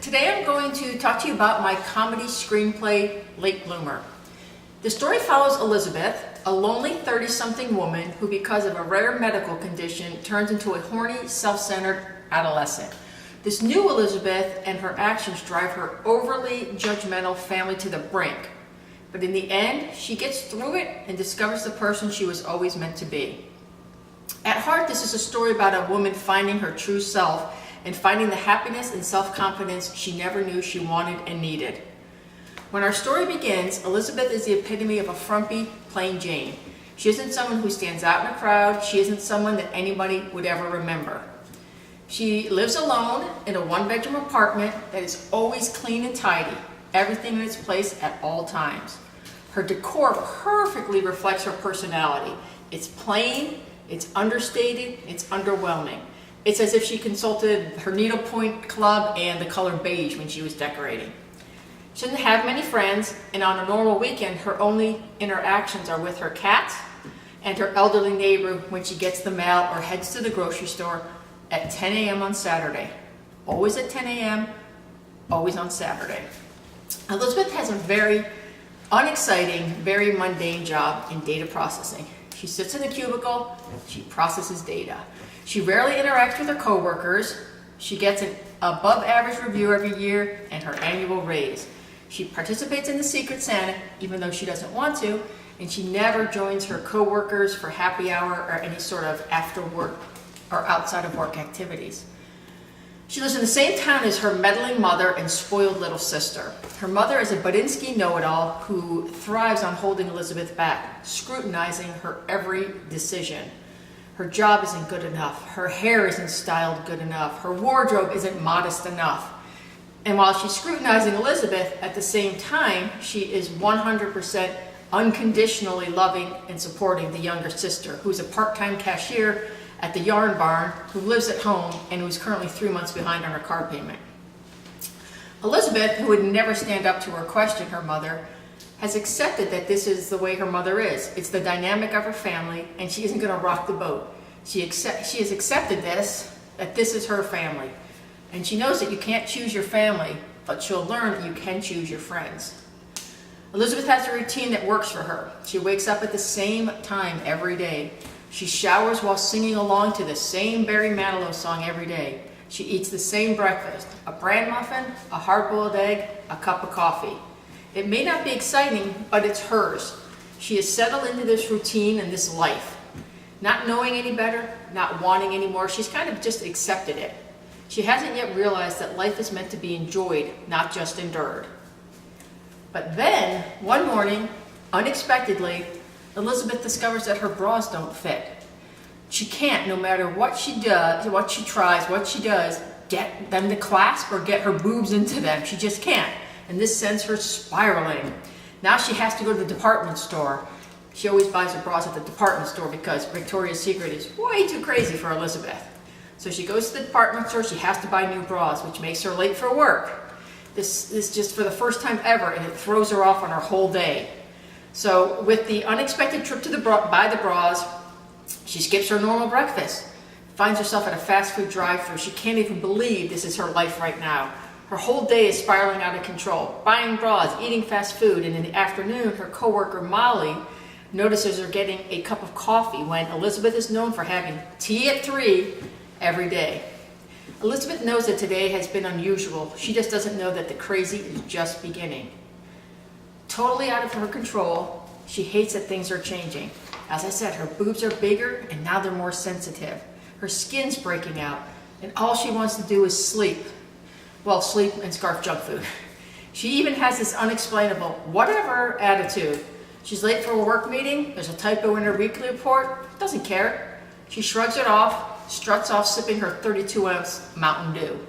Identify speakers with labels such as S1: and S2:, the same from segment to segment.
S1: Today I'm going to talk to you about my comedy screenplay, Late Bloomer. The story follows Elizabeth, a lonely 30-something woman who, because of a rare medical condition, turns into a horny, self-centered adolescent. This new Elizabeth and her actions drive her overly judgmental family to the brink. But in the end, she gets through it and discovers the person she was always meant to be. At heart, this is a story about a woman finding her true self and finding the happiness and self-confidence she never knew she wanted and needed. When our story begins, Elizabeth is the epitome of a frumpy, plain Jane. She isn't someone who stands out in a crowd. She isn't someone that anybody would ever remember. She lives alone in a one-bedroom apartment that is always clean and tidy, everything in its place at all times. Her decor perfectly reflects her personality. It's plain, it's understated, it's underwhelming. It's as if she consulted her needlepoint club and the color beige when she was decorating. She doesn't have many friends, and on a normal weekend, her only interactions are with her cat and her elderly neighbor when she gets the mail or heads to the grocery store at 10 a.m. on Saturday. Always at 10 a.m., always on Saturday. Elizabeth has a very unexciting, very mundane job in data processing. She sits in a cubicle, she processes data. She rarely interacts with her coworkers. She gets an above average review every year and her annual raise. She participates in the Secret Santa, even though she doesn't want to, and she never joins her coworkers for happy hour or any sort of after work or outside of work activities. She lives in the same town as her meddling mother and spoiled little sister. Her mother is a Budinsky know-it-all who thrives on holding Elizabeth back, scrutinizing her every decision. Her job isn't good enough. Her hair isn't styled good enough. Her wardrobe isn't modest enough. And while she's scrutinizing Elizabeth, at the same time, she is 100% unconditionally loving and supporting the younger sister, who's a part-time cashier at the yarn barn, who lives at home and who's currently 3 months behind on her car payment. Elizabeth, who would never stand up to or question her mother, has accepted that this is the way her mother is. It's the dynamic of her family, and she isn't going to rock the boat. She has accepted this, that this is her family. And she knows that you can't choose your family, but she'll learn that you can choose your friends. Elizabeth has a routine that works for her. She wakes up at the same time every day. She showers while singing along to the same Barry Manilow song every day. She eats the same breakfast, a bran muffin, a hard-boiled egg, a cup of coffee. It may not be exciting, but it's hers. She has settled into this routine and this life. Not knowing any better, not wanting any more, she's kind of just accepted it. She hasn't yet realized that life is meant to be enjoyed, not just endured. But then, one morning, unexpectedly, Elizabeth discovers that her bras don't fit. She can't, no matter what she does, what she tries, what she does, get them to clasp or get her boobs into them. She just can't. And this sends her spiraling. Now she has to go to the department store. She always buys her bras at the department store because Victoria's Secret is way too crazy for Elizabeth. So she goes to the department store, she has to buy new bras, which makes her late for work. This just for the first time ever, and it throws her off on her whole day. So with the unexpected trip to buy the bras, she skips her normal breakfast, finds herself at a fast food drive-thru. She can't even believe this is her life right now. Her whole day is spiraling out of control, buying bras, eating fast food, and in the afternoon, her coworker Molly notices her getting a cup of coffee when Elizabeth is known for having tea at 3 every day. Elizabeth knows that today has been unusual. She just doesn't know that the crazy is just beginning. Totally out of her control, she hates that things are changing. As I said, her boobs are bigger and now they're more sensitive. Her skin's breaking out, and all she wants to do is sleep. Well, sleep and scarf junk food. She even has this unexplainable whatever attitude. She's late for a work meeting, there's a typo in her weekly report, doesn't care. She shrugs it off, struts off sipping her 32-ounce Mountain Dew.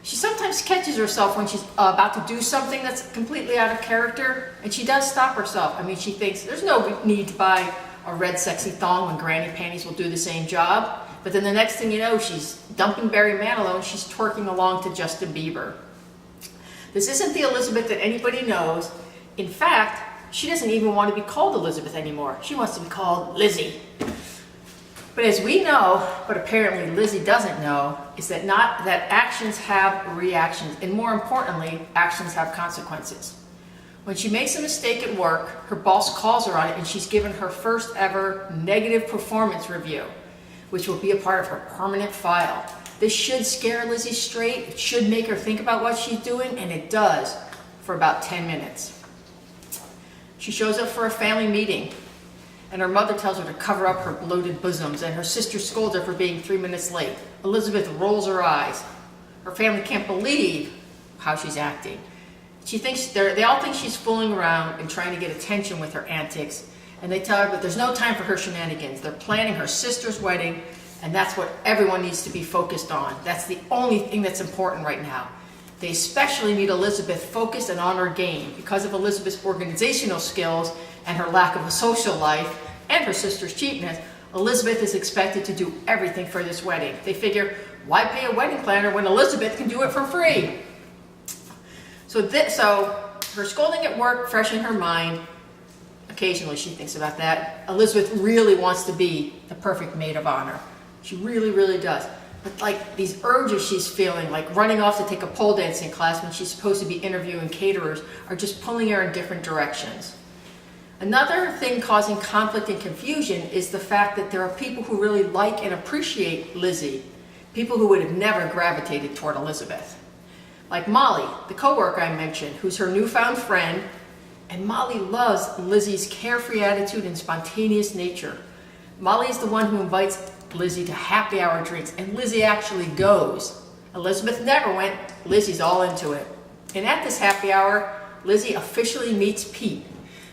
S1: She sometimes catches herself when she's about to do something that's completely out of character, and she does stop herself. I mean, she thinks there's no need to buy a red sexy thong when granny panties will do the same job. But then the next thing you know, she's dumping Barry Manilow and she's twerking along to Justin Bieber. This isn't the Elizabeth that anybody knows. In fact, she doesn't even want to be called Elizabeth anymore. She wants to be called Lizzie. But as we know, but apparently Lizzie doesn't know, is that not that actions have reactions, and more importantly, actions have consequences. When she makes a mistake at work, her boss calls her on it and she's given her first ever negative performance review, which will be a part of her permanent file. This should scare Lizzie straight. It should make her think about what she's doing, and it does for about 10 minutes. She shows up for a family meeting, and her mother tells her to cover up her bloated bosoms, and her sister scolds her for being 3 minutes late. Elizabeth rolls her eyes. Her family can't believe how she's acting. She thinks they all think she's fooling around and trying to get attention with her antics, and they tell her that there's no time for her shenanigans. They're planning her sister's wedding, and that's what everyone needs to be focused on. That's the only thing that's important right now. They especially need Elizabeth focused and on her game. Because of Elizabeth's organizational skills and her lack of a social life and her sister's cheapness, Elizabeth is expected to do everything for this wedding. They figure, why pay a wedding planner when Elizabeth can do it for free? So her scolding at work, fresh in her mind. Occasionally she thinks about that. Elizabeth really wants to be the perfect maid of honor. She really, really does. But like these urges she's feeling, like running off to take a pole dancing class when she's supposed to be interviewing caterers, are just pulling her in different directions. Another thing causing conflict and confusion is the fact that there are people who really like and appreciate Lizzie, people who would have never gravitated toward Elizabeth. Like Molly, the coworker I mentioned, who's her newfound friend, and Molly loves Lizzie's carefree attitude and spontaneous nature. Molly is the one who invites Lizzie to happy hour drinks, and Lizzie actually goes. Elizabeth never went. Lizzie's all into it. And at this happy hour, Lizzie officially meets Pete,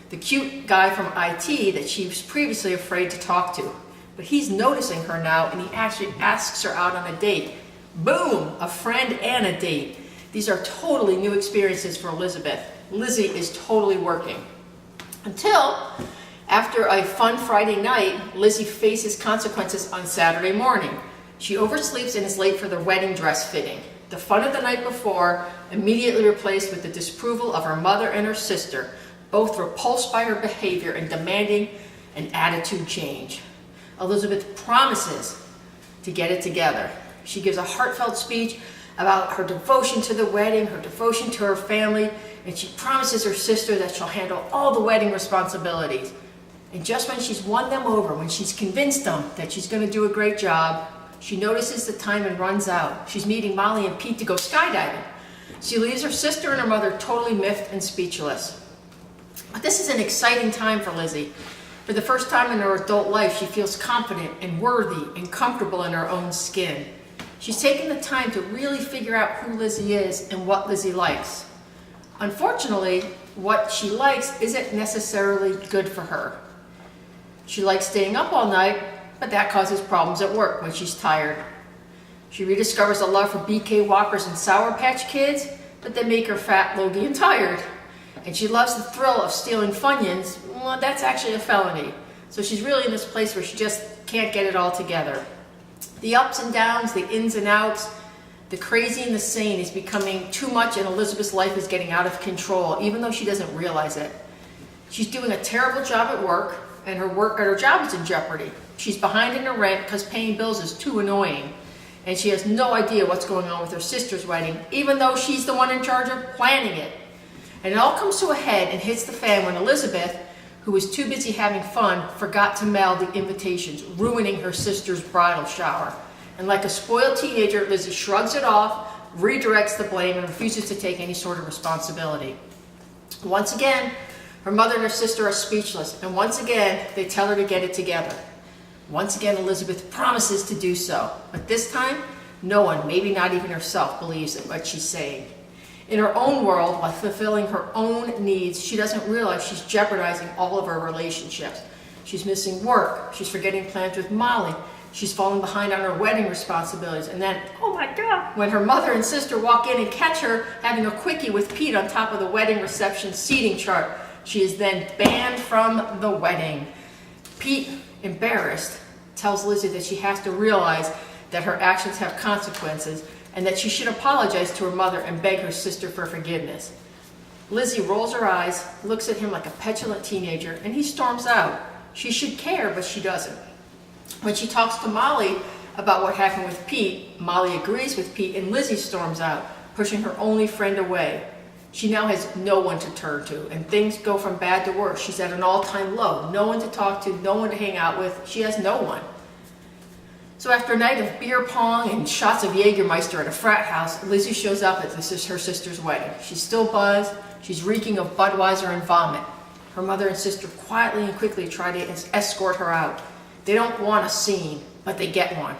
S1: the cute guy from IT that she was previously afraid to talk to. But he's noticing her now, and he actually asks her out on a date. Boom! A friend and a date. These are totally new experiences for Elizabeth. Lizzie is totally working. Until, after a fun Friday night, Lizzie faces consequences on Saturday morning. She oversleeps and is late for the wedding dress fitting. The fun of the night before immediately replaced with the disapproval of her mother and her sister, both repulsed by her behavior and demanding an attitude change. Elizabeth promises to get it together. She gives a heartfelt speech about her devotion to the wedding, her devotion to her family, and she promises her sister that she'll handle all the wedding responsibilities. And just when she's won them over, when she's convinced them that she's going to do a great job, she notices the time and runs out. She's meeting Molly and Pete to go skydiving. She leaves her sister and her mother totally miffed and speechless. But this is an exciting time for Lizzie. For the first time in her adult life, she feels confident and worthy and comfortable in her own skin. She's taken the time to really figure out who Lizzie is and what Lizzie likes. Unfortunately, what she likes isn't necessarily good for her. She likes staying up all night, but that causes problems at work when she's tired. She rediscovers a love for BK Whoppers and Sour Patch Kids, but they make her fat, logy, and tired. And she loves the thrill of stealing Funyuns. Well, that's actually a felony. So she's really in this place where she just can't get it all together. The ups and downs, the ins and outs, the crazy and the sane is becoming too much, and Elizabeth's life is getting out of control, even though she doesn't realize it. She's doing a terrible job at work, and her job is in jeopardy. She's behind in her rent because paying bills is too annoying, and she has no idea what's going on with her sister's wedding, even though she's the one in charge of planning it. And it all comes to a head and hits the fan when Elizabeth, who was too busy having fun, forgot to mail the invitations, ruining her sister's bridal shower. And like a spoiled teenager, Lizzie shrugs it off, redirects the blame, and refuses to take any sort of responsibility. Once again, her mother and her sister are speechless, and once again, they tell her to get it together. Once again, Elizabeth promises to do so, but this time, no one, maybe not even herself, believes in what she's saying. In her own world, while fulfilling her own needs, she doesn't realize she's jeopardizing all of her relationships. She's missing work, she's forgetting plans with Molly, she's falling behind on her wedding responsibilities, and then, oh my God, when her mother and sister walk in and catch her having a quickie with Pete on top of the wedding reception seating chart, she is then banned from the wedding. Pete, embarrassed, tells Lizzie that she has to realize that her actions have consequences and that she should apologize to her mother and beg her sister for forgiveness. Lizzie rolls her eyes, looks at him like a petulant teenager, and he storms out. She should care, but she doesn't. When she talks to Molly about what happened with Pete, Molly agrees with Pete and Lizzie storms out, pushing her only friend away. She now has no one to turn to, and things go from bad to worse. She's at an all-time low. No one to talk to, no one to hang out with. She has no one. So after a night of beer pong and shots of Jägermeister at a frat house, Lizzie shows up at her sister's wedding. She's still buzzed. She's reeking of Budweiser and vomit. Her mother and sister quietly and quickly try to escort her out. They don't want a scene, but they get one.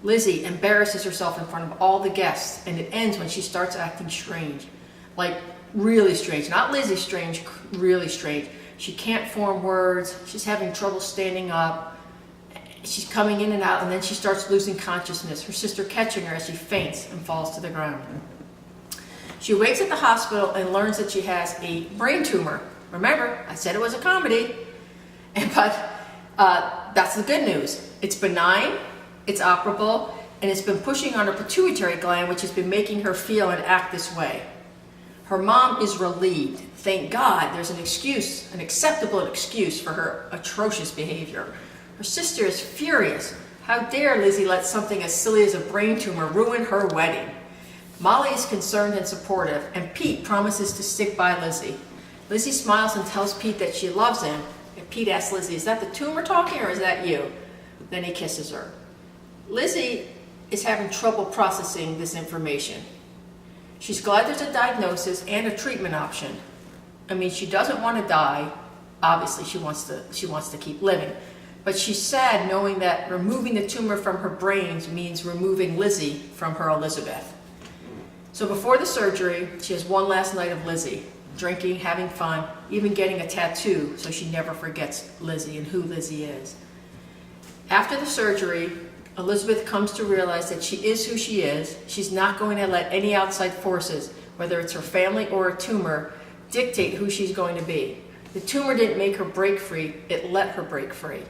S1: Lizzie embarrasses herself in front of all the guests, and it ends when she starts acting strange. Like, really strange. Not Lizzie strange, really strange. She can't form words. She's having trouble standing up. She's coming in and out, and then she starts losing consciousness, her sister catching her as she faints and falls to the ground. She wakes at the hospital and learns that she has a brain tumor. Remember, I said it was a comedy. But that's the good news. It's benign, it's operable, and it's been pushing on her pituitary gland, which has been making her feel and act this way. Her mom is relieved. Thank God there's an excuse, an acceptable excuse for her atrocious behavior. Her sister is furious. How dare Lizzie let something as silly as a brain tumor ruin her wedding? Molly is concerned and supportive, and Pete promises to stick by Lizzie. Lizzie smiles and tells Pete that she loves him, and Pete asks Lizzie, "Is that the tumor talking or is that you?" Then he kisses her. Lizzie is having trouble processing this information. She's glad there's a diagnosis and a treatment option. I mean, she doesn't want to die. Obviously, she wants to keep living. But she's sad knowing that removing the tumor from her brains means removing Lizzie from her Elizabeth. So before the surgery, she has one last night of Lizzie, drinking, having fun, even getting a tattoo so she never forgets Lizzie and who Lizzie is. After the surgery, Elizabeth comes to realize that she is who she is. She's not going to let any outside forces, whether it's her family or a tumor, dictate who she's going to be. The tumor didn't make her break free, it let her break free.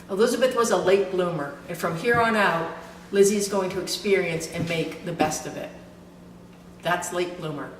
S1: Elizabeth was a late bloomer, and from here on out, Lizzie is going to experience and make the best of it. That's Late Bloomer.